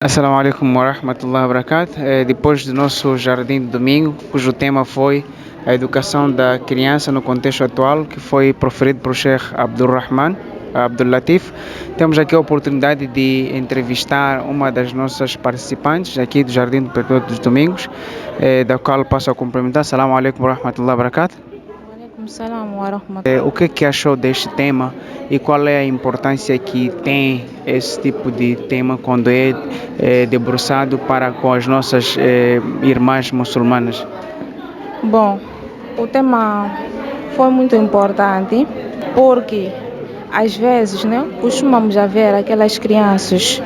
Assalamu alaikum wa rahmatullahi wa barakatuh. Depois do nosso jardim de domingo, cujo tema foi a educação da criança no contexto atual, que foi proferido por Sheikh Abdulrahman Abdul Latif, temos aqui a oportunidade de entrevistar uma das nossas participantes aqui do Jardim do Perpétuo dos Domingos, da qual passo a cumprimentar. Assalamu alaikum wa rahmatullahi wa barakatuh. Salam wa rahmatullah. O que achou deste tema e qual é a importância que tem esse tipo de tema quando é debruçado para com as nossas irmãs muçulmanas? Bom, o tema foi muito importante porque às vezes, costumamos ver aquelas crianças,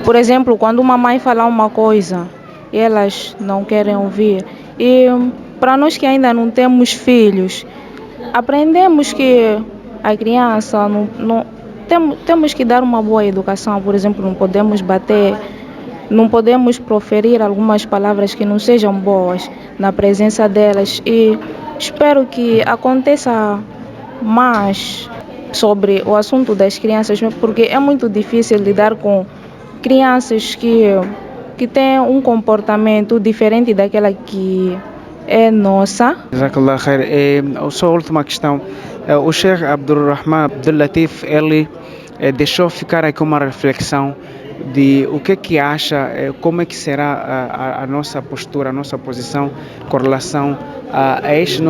por exemplo, quando uma mãe fala uma coisa, elas não querem ouvir. E para nós que ainda não temos filhos, aprendemos que a criança temos que dar uma boa educação. Por exemplo, não podemos bater, não podemos proferir algumas palavras que não sejam boas na presença delas. E espero que aconteça mais sobre o assunto das crianças, porque é muito difícil lidar com crianças que têm um comportamento diferente daquela que é nossa. Jazakallah khair. A sua última questão. O Sheikh Abdulrahman Abdul Latif, ele deixou ficar aqui uma reflexão de o que acha, como é que será a nossa postura, a nossa posição com relação a esse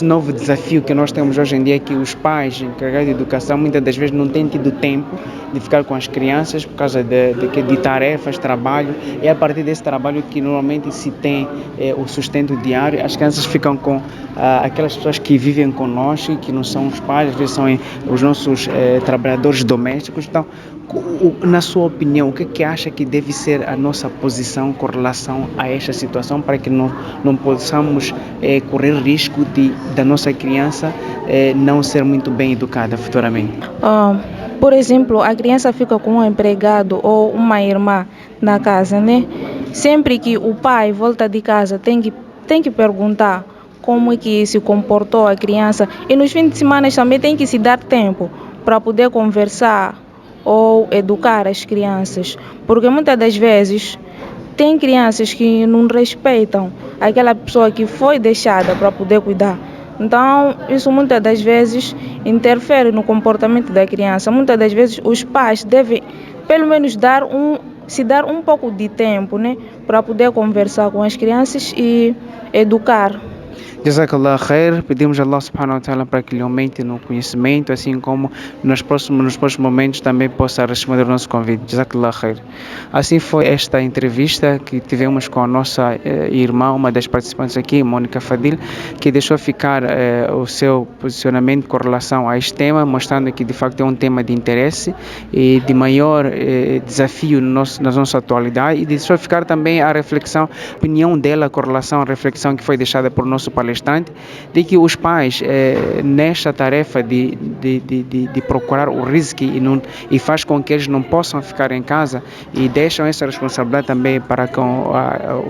novo desafio que nós temos hoje em dia, que os pais encarregados de educação muitas das vezes não têm tido tempo de ficar com as crianças por causa de tarefas, trabalho. É a partir desse trabalho que normalmente se tem o sustento diário. As crianças ficam com aquelas pessoas que vivem conosco, que não são os pais, às vezes são os nossos trabalhadores domésticos. Então, na sua opinião, o que acha que deve ser a nossa posição com relação a esta situação para que não possamos correr risco da nossa criança não ser muito bem educada futuramente? Por exemplo, a criança fica com um empregado ou uma irmã na casa, Sempre que o pai volta de casa, tem que perguntar como é que se comportou a criança. E nos fins de semana também tem que se dar tempo para poder conversar ou educar as crianças, porque muitas das vezes tem crianças que não respeitam aquela pessoa que foi deixada para poder cuidar. Então, isso muitas das vezes interfere no comportamento da criança. Muitas das vezes os pais devem pelo menos se dar um pouco de tempo, para poder conversar com as crianças e educar. Jazakallah khair. Pedimos a Allah subhanahu wa ta'ala para que lhe aumente no conhecimento, assim como nos próximos momentos também possa responder o nosso convite. Jazakallah khair. Assim foi esta entrevista que tivemos com a nossa irmã, uma das participantes aqui, Mônica Fadil, que deixou ficar o seu posicionamento com relação a este tema, mostrando que de facto é um tema de interesse e de maior desafio na nossa atualidade, e deixou ficar também a reflexão, a opinião dela com relação à reflexão que foi deixada por nosso palestrante, de que os pais nesta tarefa de procurar o rizq e faz com que eles não possam ficar em casa e deixam essa responsabilidade também para com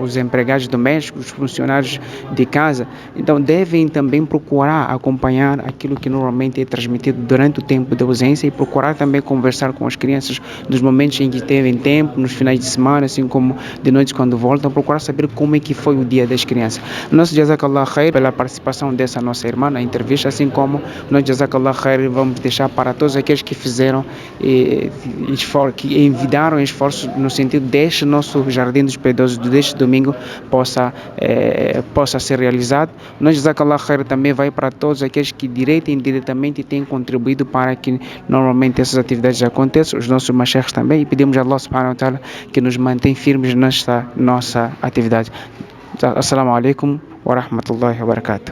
os empregados domésticos, os funcionários de casa. Então devem também procurar acompanhar aquilo que normalmente é transmitido durante o tempo de ausência e procurar também conversar com as crianças nos momentos em que têm tempo, nos finais de semana, assim como de noite quando voltam, procurar saber como é que foi o dia das crianças. Nosso Jazakallah khair pela participação dessa nossa irmã na entrevista, assim como nós, Jazakallah khair, vamos deixar para todos aqueles que fizeram que envidaram esforços no sentido deste nosso Jardim dos Piedosos deste domingo possa ser realizado. Nós, Jazakallah khair, também vai para todos aqueles que direto e indiretamente têm contribuído para que normalmente essas atividades aconteçam, os nossos mashaykhs também, e pedimos a Allah subhanahu wa ta'ala que nos mantém firmes nesta nossa atividade. Assalamu alaikum wa rahmatullahi wa barakatuh.